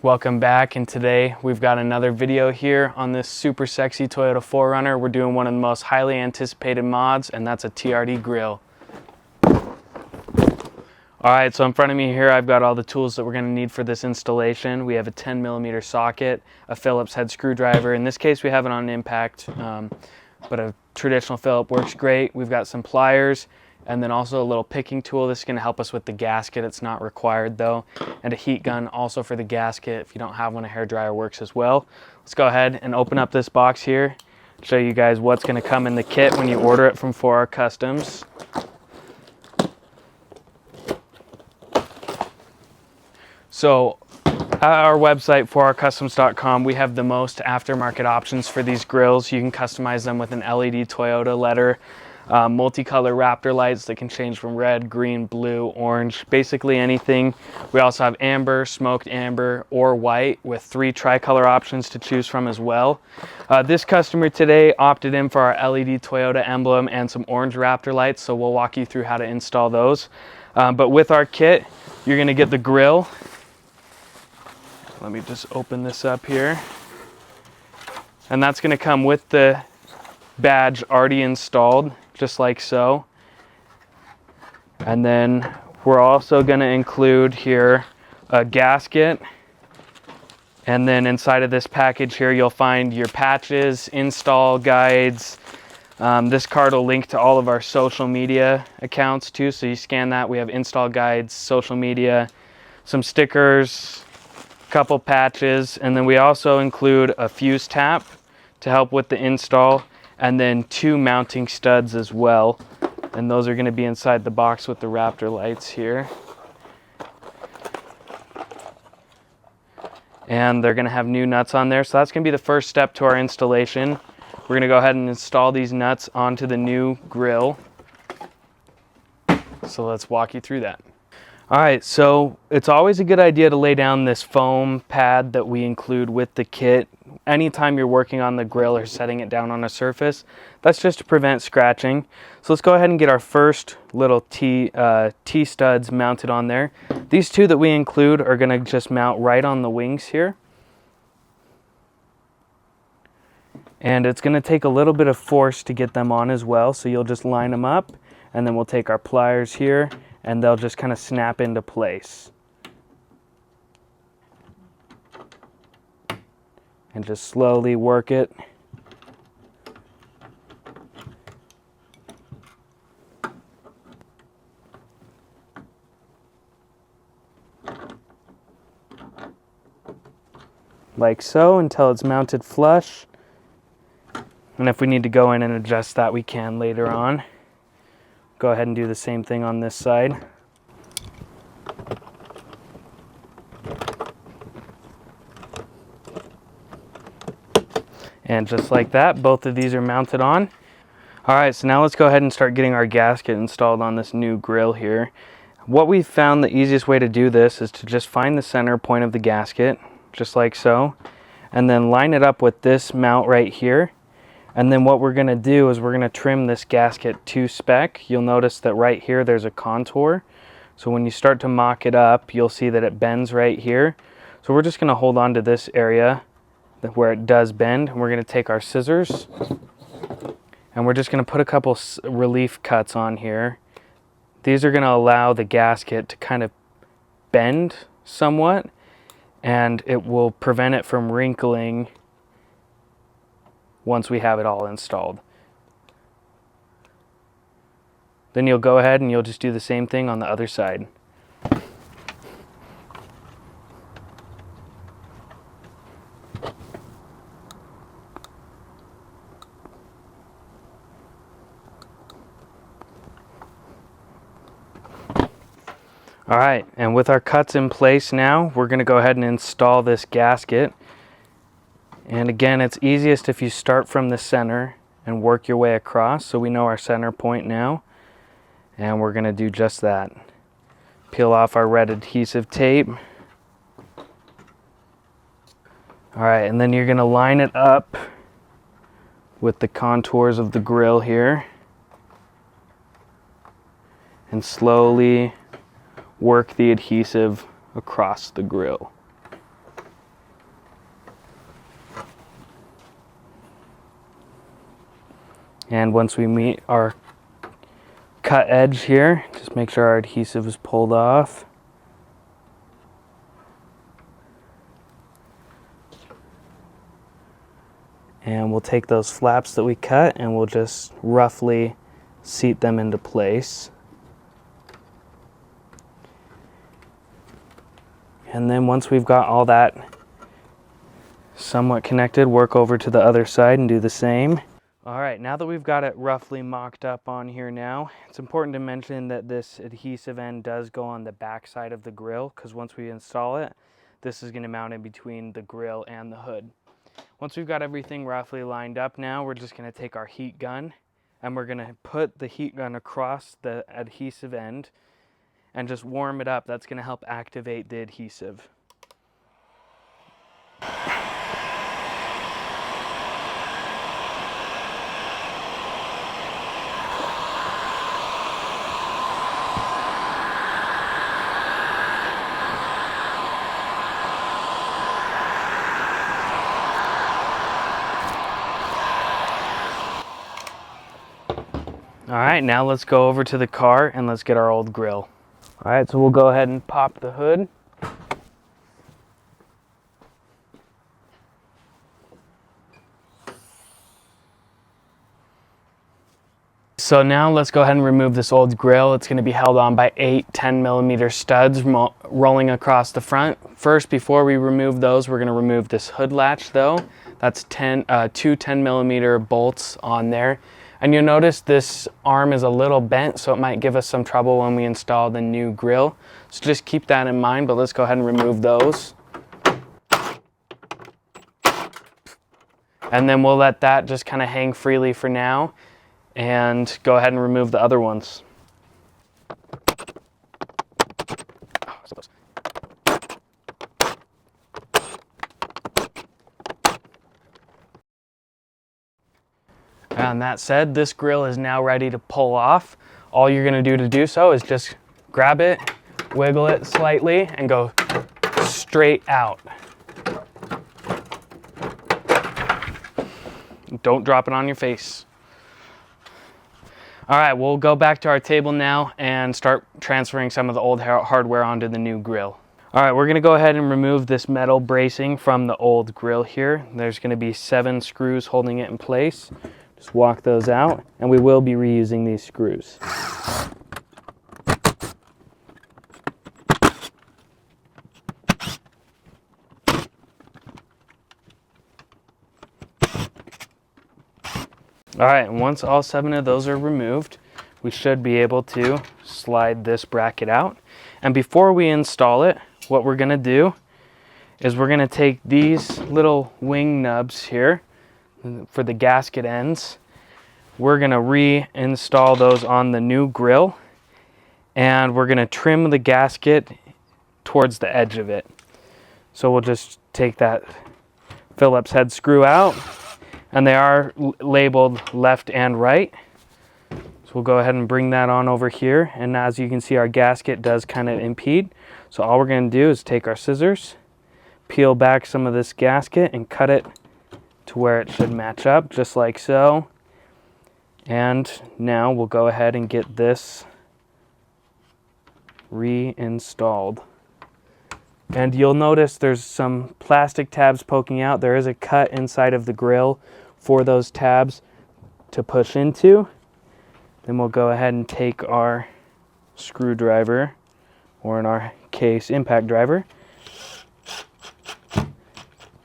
Welcome back, and today we've got another video here on this super sexy Toyota 4Runner. We're doing one of the most highly anticipated mods, and that's a TRD grill. Alright, so in front of me here I've got all the tools that we're going to need for this installation. We have a 10mm socket, a Phillips head screwdriver. In this case we have it on impact, but a traditional Phillips works great. We've got some pliers, and then also a little picking tool. This is going to help us with the gasket. It's not required though. And a heat gun also for the gasket. If you don't have one, a hairdryer works as well. Let's go ahead and open up this box here, show you guys what's going to come in the kit when you order it from 4R Customs. So at our website, 4rcustoms.com, we have the most aftermarket options for these grills. You can customize them with an LED Toyota letter, multicolor Raptor lights that can change from red, green, blue, orange, basically anything. We also have amber, smoked amber, or white with 3 tricolor options to choose from as well. This customer today opted in for our LED Toyota emblem and some orange Raptor lights, so we'll walk you through how to install those. But with our kit, you're going to get the grill. Let me just open this up here. And that's going to come with the badge already installed, just like so. And then we're also going to include here a gasket. And then inside of this package here, you'll find your patches, install guides. This card will link to all of our social media accounts too. So you scan that, we have install guides, social media, some stickers, couple patches, and then we also include a fuse tap to help with the install, and then 2 mounting studs as well, and those are going to be inside the box with the Raptor lights here. And they're going to have new nuts on there, so that's going to be the first step to our installation. We're going to go ahead and install these nuts onto the new grill. So let's walk you through that. Alright, so it's always a good idea to lay down this foam pad that we include with the kit anytime you're working on the grill or setting it down on a surface. That's just to prevent scratching. So let's go ahead and get our first little T-studs mounted on there. These 2 that we include are going to just mount right on the wings here. And it's going to take a little bit of force to get them on as well, so you'll just line them up, and then we'll take our pliers here and they'll just kind of snap into place. And just slowly work it. Like so, until it's mounted flush. And if we need to go in and adjust that, we can later on. Go ahead and do the same thing on this side. And just like that, both of these are mounted on. Alright, so now let's go ahead and start getting our gasket installed on this new grill here. What we've found the easiest way to do this is to just find the center point of the gasket, just like so, and then line it up with this mount right here. And then what we're going to do is we're going to trim this gasket to spec. You'll notice that right here there's a contour. So when you start to mock it up, you'll see that it bends right here. So we're just going to hold on to this area where it does bend. And we're going to take our scissors and we're just going to put a couple relief cuts on here. These are going to allow the gasket to kind of bend somewhat, and it will prevent it from wrinkling once we have it all installed. Then you'll go ahead and you'll just do the same thing on the other side. Alright, and with our cuts in place now, we're going to go ahead and install this gasket. And again, it's easiest if you start from the center and work your way across, so we know our center point now. And we're going to do just that. Peel off our red adhesive tape. Alright, and then you're going to line it up with the contours of the grill here. And slowly work the adhesive across the grill. And once we meet our cut edge here, just make sure our adhesive is pulled off. And we'll take those flaps that we cut and we'll just roughly seat them into place. And then once we've got all that somewhat connected, work over to the other side and do the same. All right, now that we've got it roughly mocked up on here now, it's important to mention that this adhesive end does go on the back side of the grill, because once we install it, this is going to mount in between the grill and the hood. Once we've got everything roughly lined up now, we're just going to take our heat gun and we're going to put the heat gun across the adhesive end and just warm it up. That's going to help activate the adhesive. All right, now let's go over to the car and let's get our old grill. All right, so we'll go ahead and pop the hood. So now let's go ahead and remove this old grill. It's going to be held on by 8 10mm studs rolling across the front. First, before we remove those, we're going to remove this hood latch though. That's two 10mm bolts on there. And you'll notice this arm is a little bent, so it might give us some trouble when we install the new grill. So just keep that in mind, but let's go ahead and remove those. And then we'll let that just kind of hang freely for now and go ahead and remove the other ones. And that said, this grill is now ready to pull off. All you're going to do so is just grab it, wiggle it slightly, and go straight out. Don't drop it on your face. All right, we'll go back to our table now and start transferring some of the old hardware onto the new grill. All right, we're going to go ahead and remove this metal bracing from the old grill here. There's going to be 7 screws holding it in place. Just walk those out, and we will be reusing these screws. All right, and once all 7 of those are removed, we should be able to slide this bracket out. And before we install it, what we're gonna do is we're gonna take these little wing nubs here for the gasket ends. We're gonna reinstall those on the new grill, and we're gonna trim the gasket towards the edge of it. So we'll just take that Phillips head screw out, and they are labeled left and right. So we'll go ahead and bring that on over here, and as you can see, our gasket does kind of impede. So all we're gonna do is take our scissors, peel back some of this gasket and cut it to where it should match up, just like so. And now we'll go ahead and get this reinstalled. And you'll notice there's some plastic tabs poking out. There is a cut inside of the grill for those tabs to push into. Then we'll go ahead and take our screwdriver, or in our case, impact driver,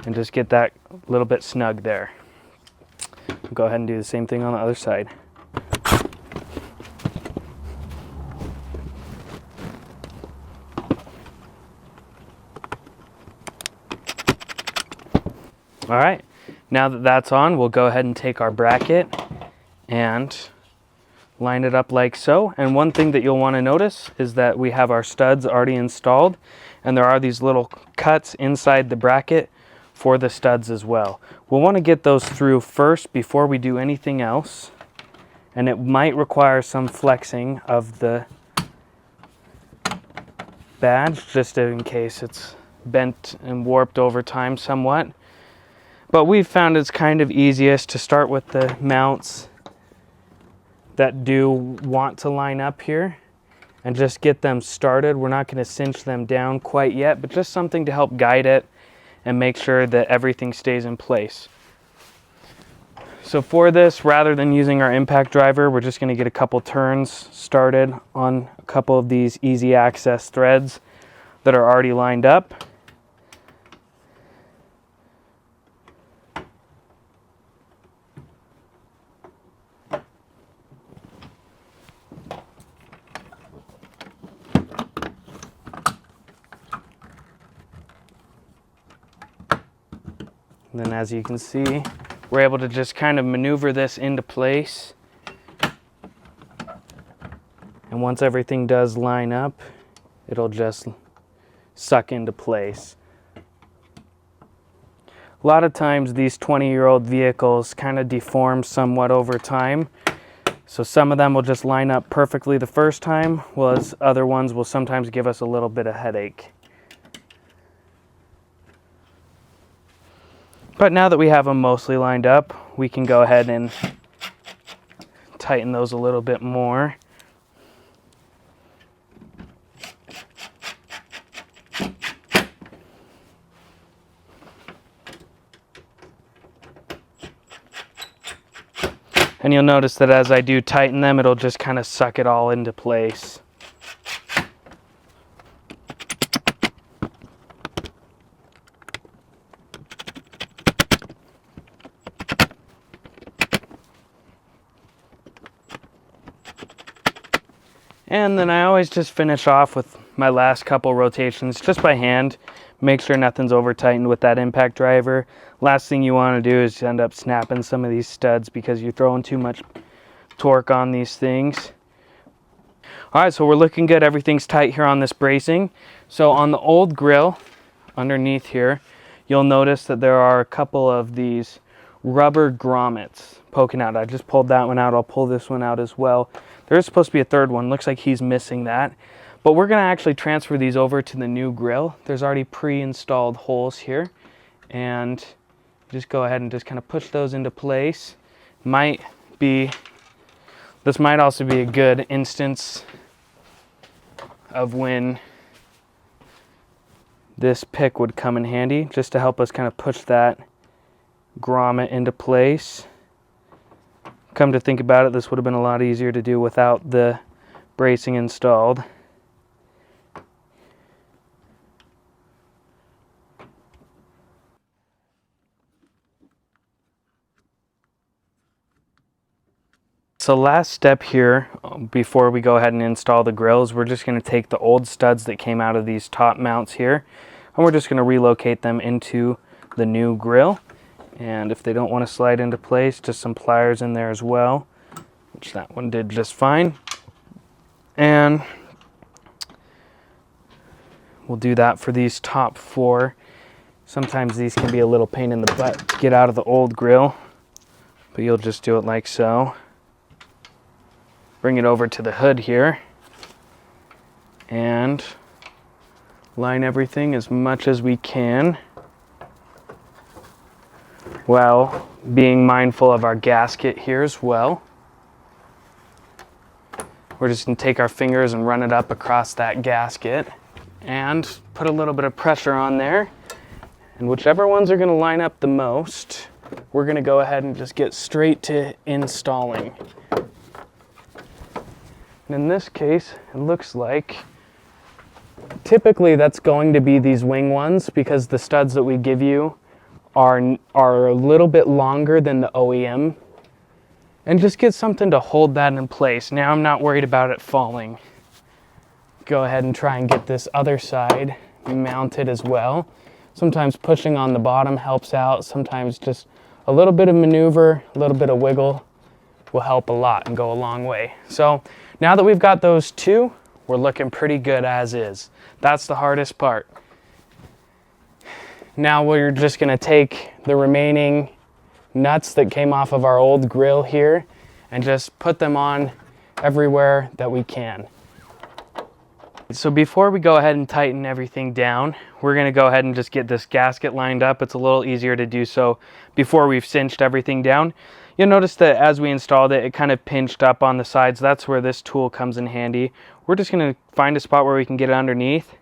and just get that a little bit snug there. Go ahead and do the same thing on the other side. All right, now that that's on, we'll go ahead and take our bracket and line it up like so. And one thing that you'll want to notice is that we have our studs already installed, and there are these little cuts inside the bracket for the studs as well. We'll want to get those through first before we do anything else, and it might require some flexing of the badge just in case it's bent and warped over time somewhat. But we've found it's kind of easiest to start with the mounts that do want to line up here and just get them started. We're not going to cinch them down quite yet, but just something to help guide it and make sure that everything stays in place. So for this, rather than using our impact driver, we're just going to get a couple turns started on a couple of these easy access threads that are already lined up. And then as you can see, we're able to just kind of maneuver this into place. And once everything does line up, it'll just suck into place. A lot of times these 20-year-old vehicles kind of deform somewhat over time. So some of them will just line up perfectly the first time, whereas other ones will sometimes give us a little bit of headache. But now that we have them mostly lined up, we can go ahead and tighten those a little bit more. And you'll notice that as I do tighten them, it'll just kind of suck it all into place. And then I always just finish off with my last couple rotations just by hand. Make sure nothing's over tightened with that impact driver. Last thing you want to do is end up snapping some of these studs because you're throwing too much torque on these things. All right, so we're looking good. Everything's tight here on this bracing. So on the old grill underneath here, you'll notice that there are a couple of these rubber grommets poking out. I just pulled that one out. I'll pull this one out as well. There's supposed to be a third one. Looks like he's missing that. But we're going to actually transfer these over to the new grill. There's already pre-installed holes here. And just go ahead and just kind of push those into place. This might also be a good instance of when this pick would come in handy, just to help us kind of push that grommet into place. Come to think about it, this would have been a lot easier to do without the bracing installed. So last step here, before we go ahead and install the grills, we're just going to take the old studs that came out of these top mounts here, and we're just going to relocate them into the new grill. And if they don't want to slide into place, just some pliers in there as well, which that one did just fine. And we'll do that for these top four. Sometimes these can be a little pain in the butt to get out of the old grill, but you'll just do it like so. Bring it over to the hood here and line everything as much as we can, while being mindful of our gasket here as well. We're just going to take our fingers and run it up across that gasket and put a little bit of pressure on there. And whichever ones are going to line up the most, we're going to go ahead and just get straight to installing. And in this case, it looks like typically that's going to be these wing ones, because the studs that we give you are a little bit longer than the OEM, and just get something to hold that in place. Now I'm not worried about it falling. Go ahead and try and get this other side mounted as well. Sometimes pushing on the bottom helps out. Sometimes just a little bit of maneuver, a little bit of wiggle will help a lot and go a long way. So now that we've got those two, we're looking pretty good as is. That's the hardest part. Now we're just going to take the remaining nuts that came off of our old grill here and just put them on everywhere that we can. So before we go ahead and tighten everything down, we're going to go ahead and just get this gasket lined up. It's a little easier to do so before we've cinched everything down. You'll notice that as we installed it, it kind of pinched up on the sides. That's where this tool comes in handy. We're just going to find a spot where we can get it underneath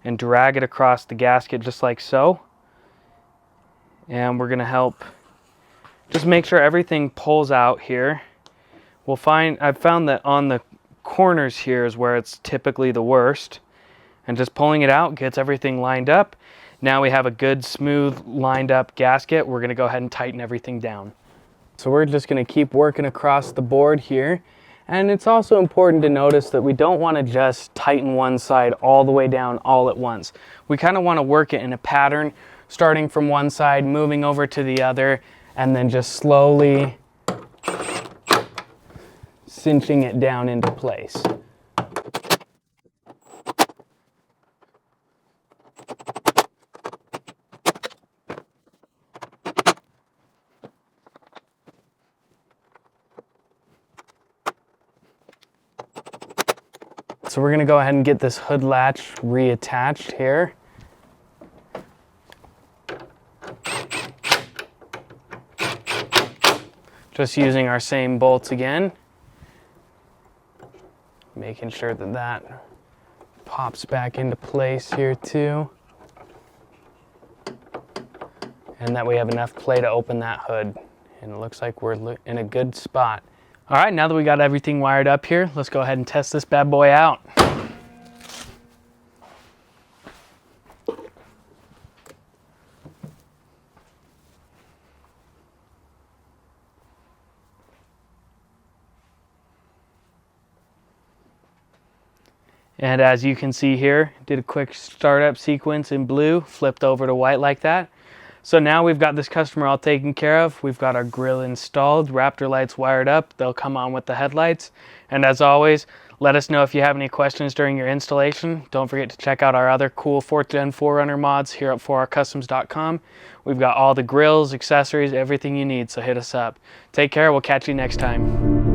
and drag it across the gasket just like so. And we're going to help just make sure everything pulls out here. I've found that on the corners here is where it's typically the worst, and just pulling it out gets everything lined up. Now we have a good smooth lined up gasket. We're going to go ahead and tighten everything down. So we're just going to keep working across the board here, and it's also important to notice that we don't want to just tighten one side all the way down all at once. We kind of want to work it in a pattern, starting from one side, moving over to the other, and then just slowly cinching it down into place. So we're going to go ahead and get this hood latch reattached here. Just using our same bolts again. Making sure that that pops back into place here too. And that we have enough play to open that hood. And it looks like we're in a good spot. All right, now that we got everything wired up here, let's go ahead and test this bad boy out. And as you can see here, did a quick startup sequence in blue, flipped over to white like that. So now we've got this customer all taken care of. We've got our grill installed, Raptor lights wired up. They'll come on with the headlights. And as always, let us know if you have any questions during your installation. Don't forget to check out our other cool 4th Gen 4Runner mods here at 4rcustoms.com. We've got all the grills, accessories, everything you need, so hit us up. Take care, we'll catch you next time.